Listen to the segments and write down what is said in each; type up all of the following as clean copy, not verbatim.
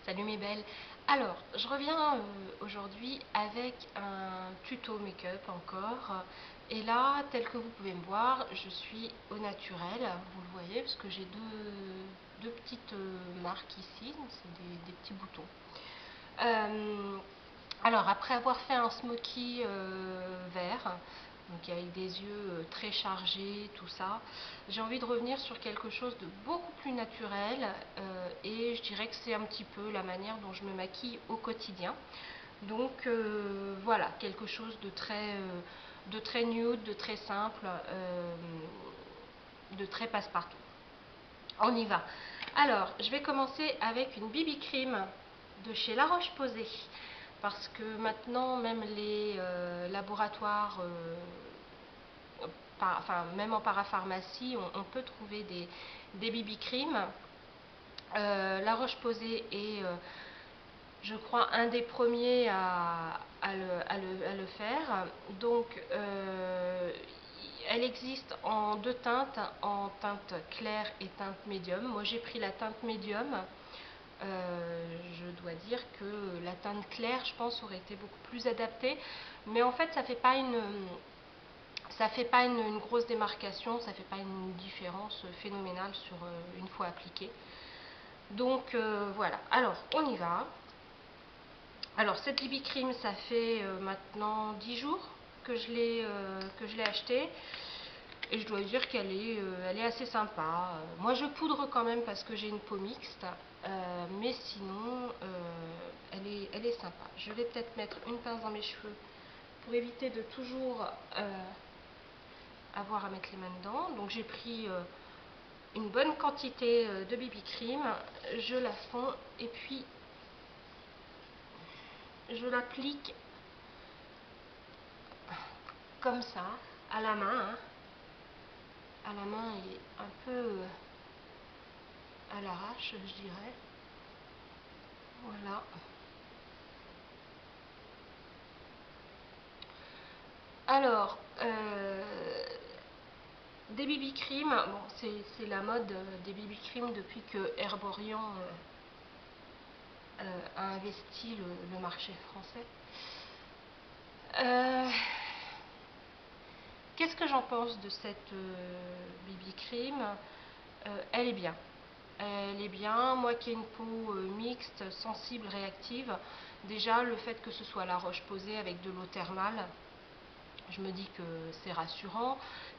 Salut mes belles. Alors, je reviens aujourd'hui avec un tuto make-up encore. Et là, tel que vous pouvez me voir, je suis au naturel. Vous le voyez, parce que j'ai deux petites marques ici. C'est des petits boutons. Alors, après avoir fait un smoky vert, donc avec des yeux très chargés, tout ça, j'ai envie de revenir sur quelque chose de beaucoup plus naturel et je dirais que c'est un petit peu la manière dont je me maquille au quotidien. Donc voilà, quelque chose de très nude, de très simple, de très passe-partout. On y va. Alors, je vais commencer avec une BB cream de chez La Roche-Posay. Parce que maintenant, même les laboratoires, même en parapharmacie, on peut trouver des BB cream. La Roche-Posay est, je crois, un des premiers à le faire. Donc, elle existe en deux teintes, en teinte claire et teinte médium. Moi, j'ai pris la teinte médium. Je dois dire que la teinte claire, je pense, aurait été beaucoup plus adaptée. Mais en fait, ça fait pas une grosse démarcation, ça fait pas une différence phénoménale sur une fois appliquée. Donc voilà. Alors, on y va. Alors, cette BB cream, ça fait maintenant 10 jours que je l'ai achetée. Et je dois dire qu'elle est assez sympa. Moi, je poudre quand même parce que j'ai une peau mixte. Mais sinon, elle est sympa. Je vais peut-être mettre une pince dans mes cheveux pour éviter de toujours avoir à mettre les mains dedans. Donc, j'ai pris une bonne quantité de BB cream. Je la fonds et puis je l'applique comme ça, à la main. À la main et un peu à l'arrache, je dirais. Voilà. Alors, des BB cream, bon, c'est la mode des BB cream depuis que Herborian a investi le marché français. Qu'est-ce que j'en pense de cette BB cream? Elle est bien. Elle est bien. Moi qui ai une peau mixte, sensible, réactive, déjà le fait que ce soit La Roche-Posay avec de l'eau thermale, je me dis que c'est rassurant.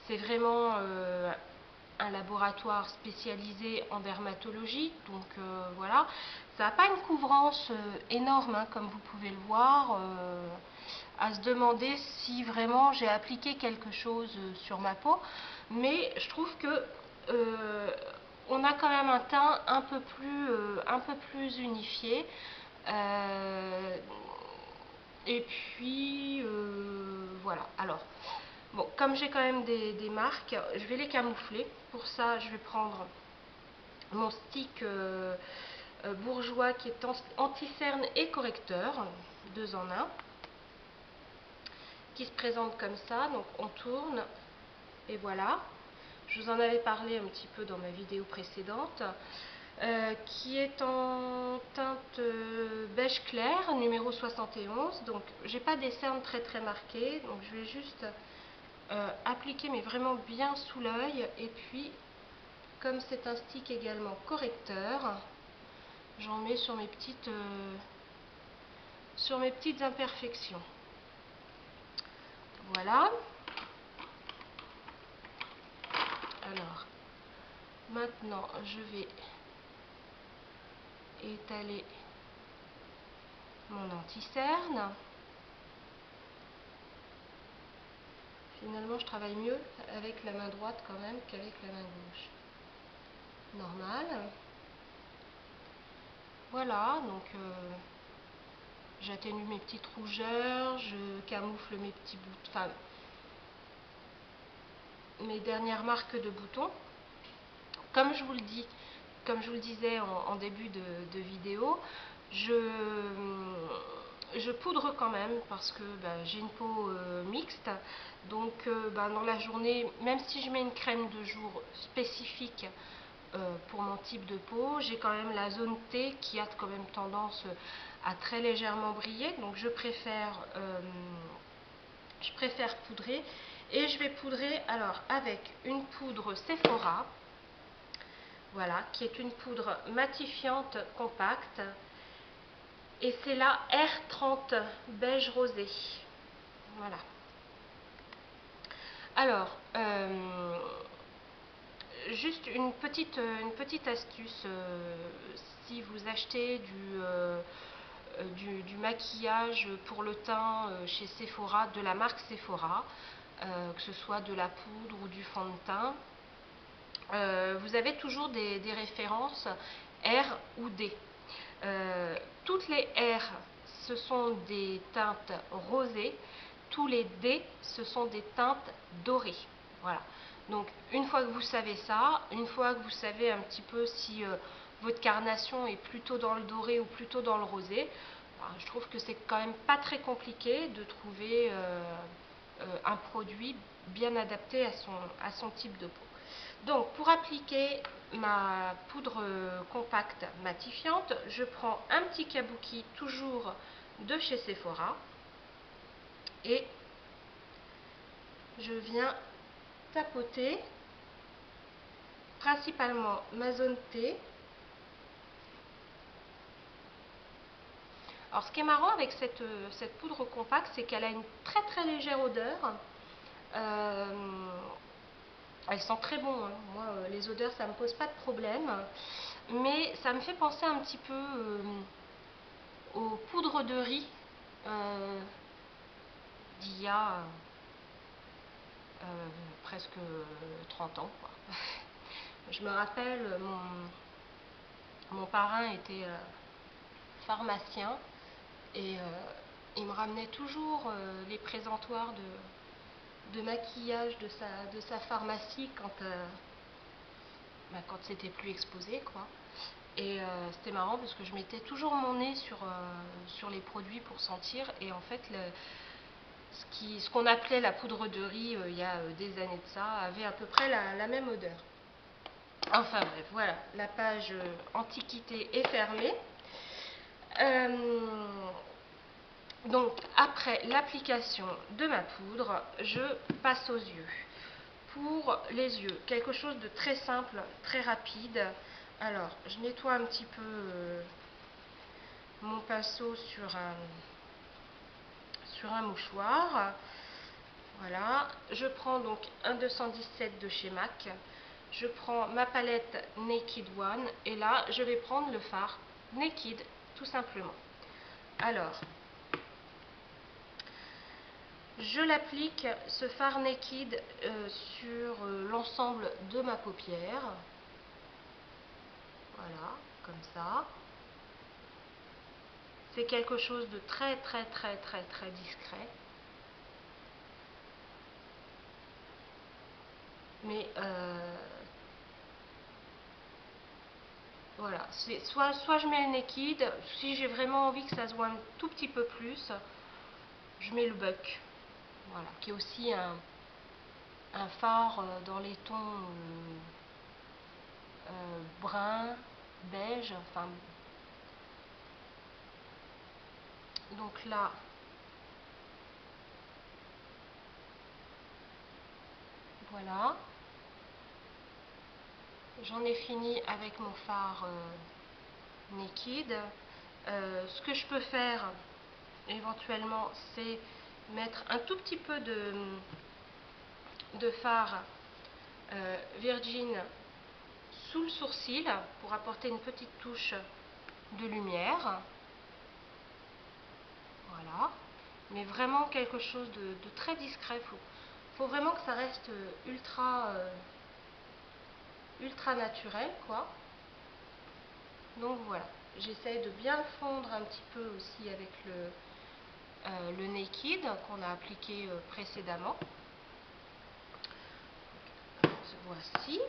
C'est vraiment un laboratoire spécialisé en dermatologie, donc voilà. Ça n'a pas une couvrance énorme, hein, comme vous pouvez le voir, à se demander si vraiment j'ai appliqué quelque chose sur ma peau, mais je trouve que on a quand même un teint un peu plus unifié. Et puis voilà. Alors, bon, comme j'ai quand même des marques, je vais les camoufler. Pour ça, je vais prendre mon stick bourgeois qui est anti-cerne et correcteur, 2 en 1, qui se présente comme ça. Donc on tourne et voilà. Je vous en avais parlé un petit peu dans ma vidéo précédente. Qui est en teinte beige clair, numéro 71. Donc j'ai pas des cernes très marquées, donc je vais juste appliquer, mais vraiment bien sous l'œil. Et puis, comme c'est un stick également correcteur, j'en mets sur mes petites imperfections. Voilà. Alors, maintenant, je vais étaler mon anti-cerne. Finalement, je travaille mieux avec la main droite quand même qu'avec la main gauche. Normal. Voilà, donc j'atténue mes petites rougeurs, je camoufle mes petits boutons, enfin mes dernières marques de boutons. Comme je vous le disais en début de vidéo, je poudre quand même parce que j'ai une peau mixte. Donc dans la journée, même si je mets une crème de jour spécifique pour mon type de peau. J'ai quand même la zone T qui a quand même tendance à très légèrement briller, donc je préfère poudrer. Et je vais poudrer alors avec une poudre Sephora, voilà, qui est une poudre matifiante compacte, et c'est la R30 beige rosé. Voilà. Alors, juste une petite astuce, si vous achetez du maquillage pour le teint chez Sephora, de la marque Sephora, que ce soit de la poudre ou du fond de teint, vous avez toujours des références R ou D. Toutes les R, ce sont des teintes rosées, tous les D, ce sont des teintes dorées. Voilà. Donc une fois que vous savez ça, une fois que vous savez un petit peu si votre carnation est plutôt dans le doré ou plutôt dans le rosé, je trouve que c'est quand même pas très compliqué de trouver un produit bien adapté à son type de peau. Donc pour appliquer ma poudre compacte matifiante, je prends un petit kabuki toujours de chez Sephora et je viens tapoter principalement ma zone T. Alors ce qui est marrant avec cette poudre compacte, c'est qu'elle a une très légère odeur. Elle sent très bon, hein. Moi les odeurs ça me pose pas de problème, mais ça me fait penser un petit peu aux poudres de riz d'il y a presque 30 ans, quoi. Je me rappelle, mon parrain était pharmacien et il me ramenait toujours les présentoirs de maquillage de sa pharmacie quand c'était plus exposé, quoi. Et c'était marrant parce que je mettais toujours mon nez sur les produits pour sentir, et en fait ce qu'on appelait la poudre de riz il y a des années de ça avait à peu près la même odeur. Enfin bref, voilà, la page Antiquité est fermée. Donc après l'application de ma poudre, je passe aux yeux. Pour les yeux, quelque chose de très simple, très rapide. Alors, je nettoie un petit peu mon pinceau sur un mouchoir. Voilà, je prends donc un 217 de chez MAC. Je prends ma palette Naked One et là, je vais prendre le fard Naked, tout simplement. Alors, je l'applique, ce fard Naked, sur l'ensemble de ma paupière. Voilà, comme ça. C'est quelque chose de très discret. Mais voilà, soit je mets le Naked, si j'ai vraiment envie que ça se voit un tout petit peu plus, je mets le Buck. Voilà, qui est aussi un fard dans les tons brun, beige, enfin. Donc là, voilà. J'en ai fini avec mon fard Naked. Ce que je peux faire éventuellement, c'est mettre un tout petit peu de fard Virgin sous le sourcil pour apporter une petite touche de lumière. Voilà, mais vraiment quelque chose de très discret. Faut vraiment que ça reste ultra naturel, quoi. Donc voilà, j'essaye de bien le fondre un petit peu aussi avec le Naked qu'on a appliqué précédemment. Voici.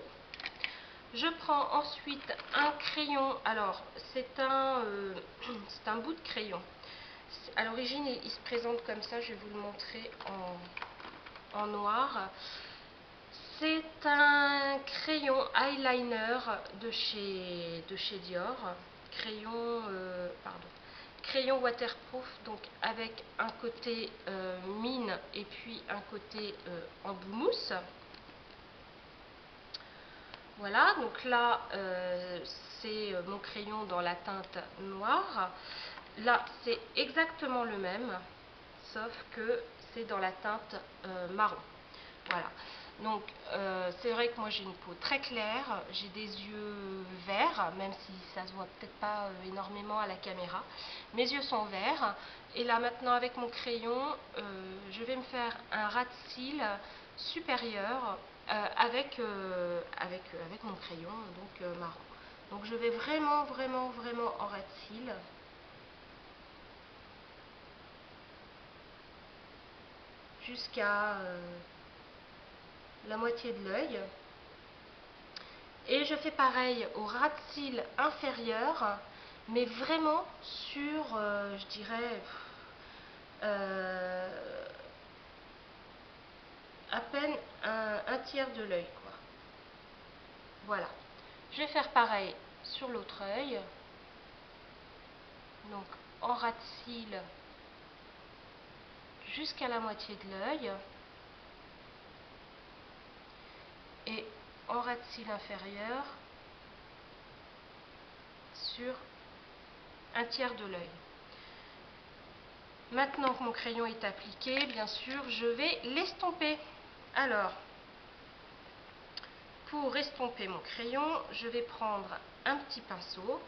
Je prends ensuite un crayon. Alors c'est un bout de crayon. À l'origine il se présente comme ça, je vais vous le montrer en noir. C'est un crayon eyeliner de chez Dior. Crayon waterproof, donc avec un côté mine et puis un côté embout mousse. Voilà, donc là c'est mon crayon dans la teinte noire. Là c'est exactement le même, sauf que c'est dans la teinte marron. Voilà, donc c'est vrai que moi j'ai une peau très claire, j'ai des yeux verts, même si ça se voit peut-être pas énormément à la caméra. Mes yeux sont verts, et là maintenant avec mon crayon, je vais me faire un ras de cils supérieur avec mon crayon donc marron. Donc je vais vraiment en ras de cils. Jusqu'à la moitié de l'œil. Et je fais pareil au ras de cils inférieur, mais vraiment sur, je dirais, à peine un tiers de l'œil, quoi. Voilà. Je vais faire pareil sur l'autre œil. Donc en ras de cils jusqu'à la moitié de l'œil. Et en ras de cils inférieur sur un tiers de l'œil. Maintenant que mon crayon est appliqué, bien sûr, je vais l'estomper. Alors, pour estomper mon crayon, je vais prendre un petit pinceau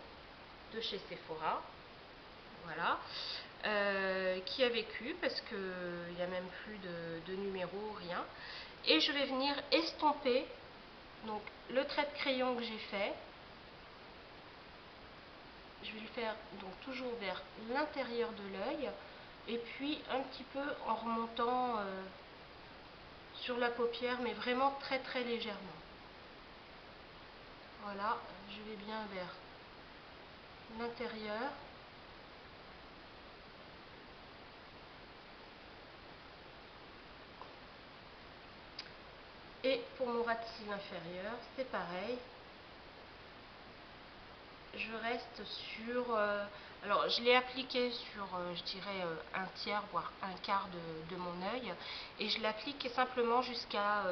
de chez Sephora, voilà, qui a vécu parce qu'il n'y a même plus de numéro, rien. Et je vais venir estomper donc le trait de crayon que j'ai fait. Je vais le faire donc toujours vers l'intérieur de l'œil et puis un petit peu en remontant sur la paupière, mais vraiment très légèrement. Voilà, je vais bien vers l'intérieur. Et pour mon ras de cils inférieur, c'est pareil. Je reste sur... alors, je l'ai appliqué sur, je dirais, un tiers, voire un quart de mon œil. Et je l'applique simplement jusqu'à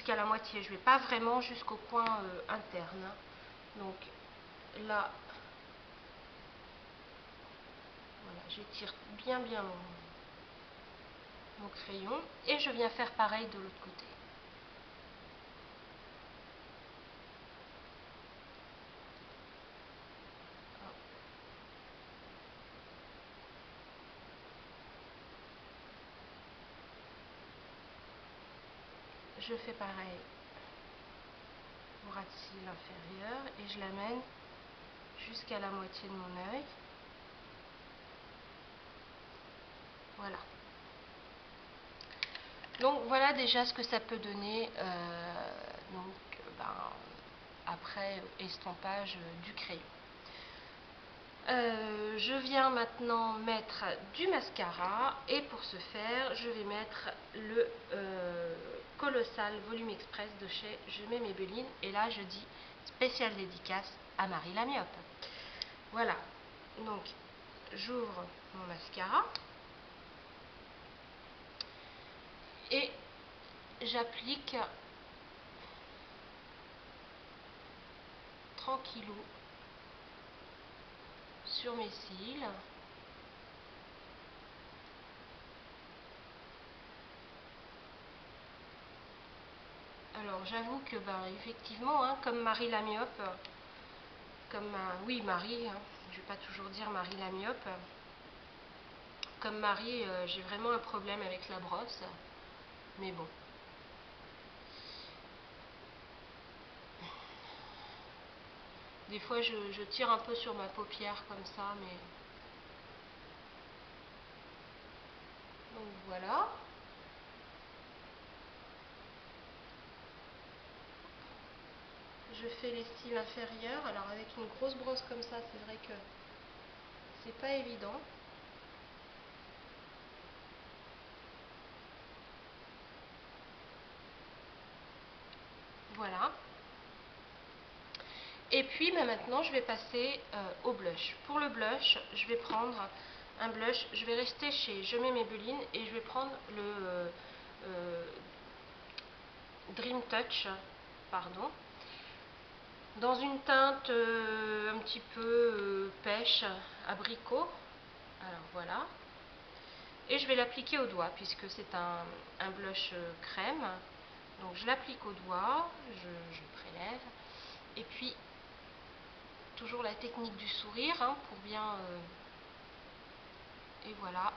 la moitié. Je ne vais pas vraiment jusqu'au coin interne. Donc, là, voilà, j'étire bien mon crayon. Et je viens faire pareil de l'autre côté. Je fais pareil au ras de cils inférieur et je l'amène jusqu'à la moitié de mon œil. Voilà. Donc voilà déjà ce que ça peut donner après estampage du crayon. Je viens maintenant mettre du mascara et pour ce faire je vais mettre le Colossal Volume Express de chez Je mets Maybelline, et là je dis spéciale dédicace à Marie la myope. Voilà, donc j'ouvre mon mascara et j'applique tranquillou sur mes cils. Alors j'avoue que effectivement, hein, comme Marie la myope, oui Marie, hein, je vais pas toujours dire Marie la myope, comme Marie, j'ai vraiment un problème avec la brosse, mais bon. Des fois je tire un peu sur ma paupière comme ça, mais... Donc voilà. Je fais les cils inférieurs. Alors avec une grosse brosse comme ça, c'est vrai que c'est pas évident. Voilà. Et puis maintenant je vais passer au blush. Pour le blush, je vais prendre un blush, je vais rester chez Je mets Maybelline et je vais prendre le Dream Touch, pardon, dans une teinte un petit peu pêche, abricot. Alors voilà. Et je vais l'appliquer au doigt puisque c'est un blush crème. Donc je l'applique au doigt, je prélève. Et puis, toujours la technique du sourire hein, pour bien... et voilà.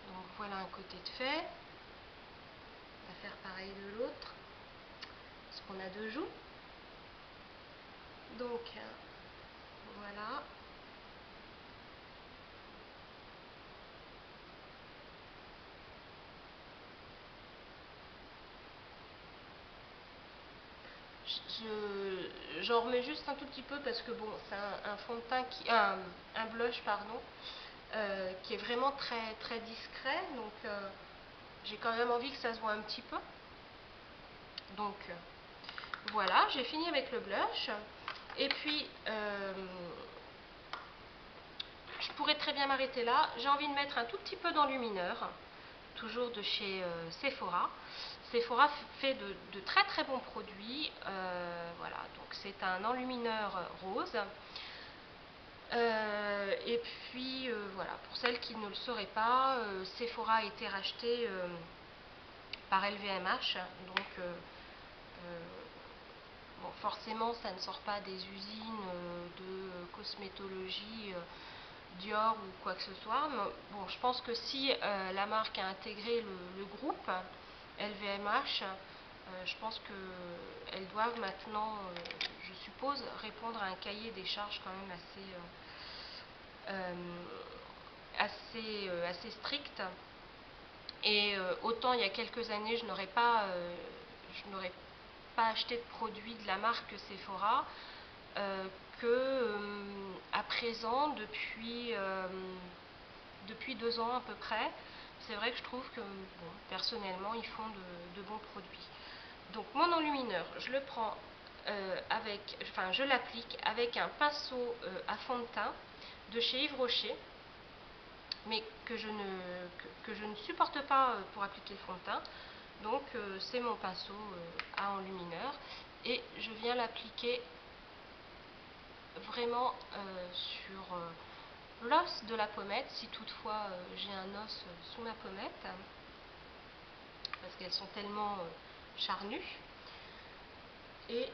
Donc voilà un côté de fait. On va faire pareil de l'autre. Parce qu'on a deux joues. Donc voilà. J'en remets juste un tout petit peu parce que bon, c'est un fond de teint qui, un blush pardon, qui est vraiment très très discret. Donc j'ai quand même envie que ça se voit un petit peu. Donc voilà, j'ai fini avec le blush. Et puis je pourrais très bien m'arrêter là. J'ai envie de mettre un tout petit peu d'enlumineur, toujours de chez Sephora. Sephora fait de très très bons produits. Voilà, donc c'est un enlumineur rose. Et puis voilà, pour celles qui ne le sauraient pas, Sephora a été racheté par LVMH. Donc bon, forcément, ça ne sort pas des usines de cosmétologie Dior ou quoi que ce soit. Mais bon, je pense que si la marque a intégré le groupe LVMH, je pense qu'elles doivent maintenant, je suppose, répondre à un cahier des charges quand même assez strict. Et autant il y a quelques années, je n'aurais pas acheté de produits de la marque Sephora, que à présent, depuis 2 ans à peu près, c'est vrai que je trouve que bon, personnellement ils font de bons produits. Donc mon enlumineur, je le prends je l'applique avec un pinceau à fond de teint de chez Yves Rocher, mais que je ne supporte pas pour appliquer le fond de teint. Donc c'est mon pinceau à enlumineur et je viens l'appliquer vraiment sur l'os de la pommette, si toutefois j'ai un os sous ma pommette, parce qu'elles sont tellement charnues. Et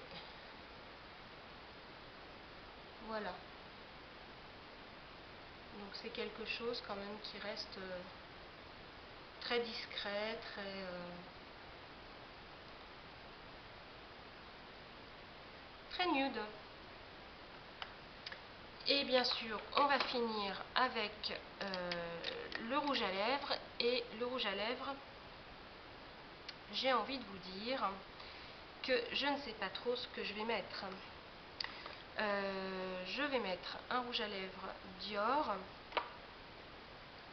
voilà. Donc c'est quelque chose quand même qui reste très discret, très nude. Et bien sûr, on va finir avec le rouge à lèvres. Et le rouge à lèvres, j'ai envie de vous dire que je ne sais pas trop ce que je vais mettre. Je vais mettre un rouge à lèvres Dior.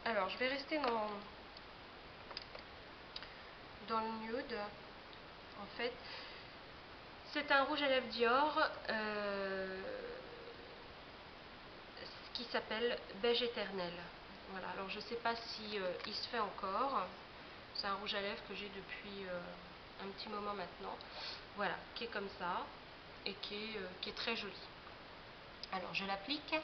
Alors, je vais rester dans le nude. En fait, c'est un rouge à lèvres Dior qui s'appelle Beige Éternel. Voilà, alors je ne sais pas si il se fait encore. C'est un rouge à lèvres que j'ai depuis un petit moment maintenant. Voilà, qui est comme ça et qui est très joli. Alors je l'applique.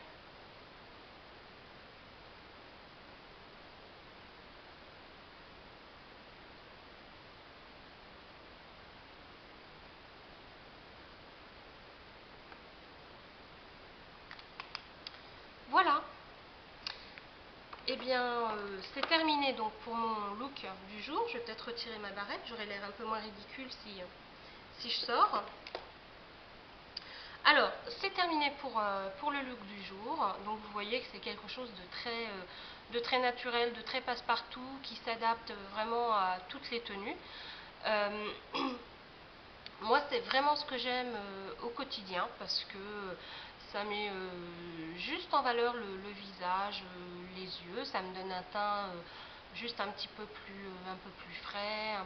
Voilà. Et bien, c'est terminé donc pour mon look du jour. Je vais peut-être retirer ma barrette. J'aurai l'air un peu moins ridicule si je sors. Alors, c'est terminé pour le look du jour. Donc vous voyez que c'est quelque chose de très naturel, de très passe-partout, qui s'adapte vraiment à toutes les tenues. Moi, c'est vraiment ce que j'aime au quotidien parce que ça met juste en valeur le visage, les yeux. Ça me donne un teint juste un peu plus frais,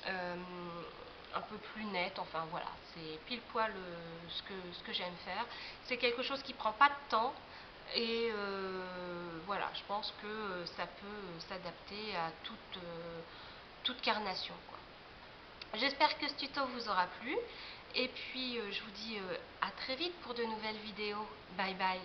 euh, un peu plus net. Enfin voilà, c'est pile poil ce que j'aime faire. C'est quelque chose qui prend pas de temps. Et voilà, je pense que ça peut s'adapter à toute carnation, quoi. J'espère que ce tuto vous aura plu. Et puis, je vous dis à très vite pour de nouvelles vidéos. Bye bye.